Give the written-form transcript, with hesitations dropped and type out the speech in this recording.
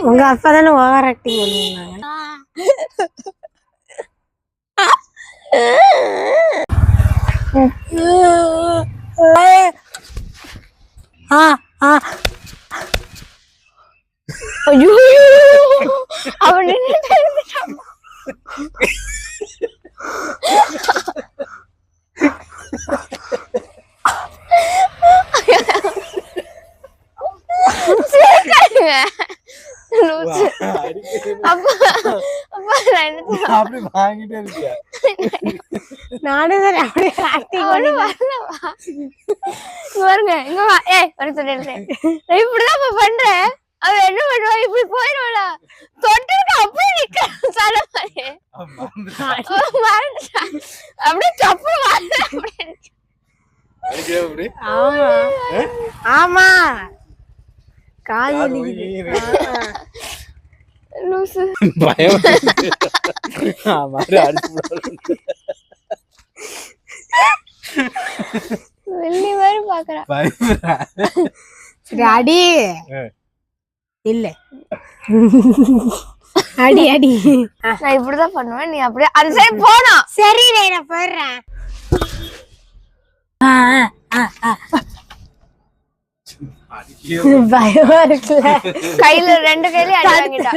உங்க அப்பா தானே ஓவர் ஆக்டிங் பண்ணுவாங்க. ஐயோ அவன் நானும் அப்படியே ஆக்டிங் பாருங்க இங்க வா. இப்படிதான் பண்றேன். அவன் என்ன பண்ணுவா, இப்படி போயிடுவாளா, தொட்டிருக்க அப்படியே நிக்க அப்படியே சப்பு ஆமா காது லூசு. வெள்ளி மாதிரி பாக்குறா. சரி அடி இல்ல அடி அடி. நான் இப்படிதான் பண்ணுவேன், நீ அப்படியே அந்த சைடு போனோம். சரி நான் போடுறேன். பயமா இருக்குல்ல, கையில 2 கையில அடி வாங்கிட்டா.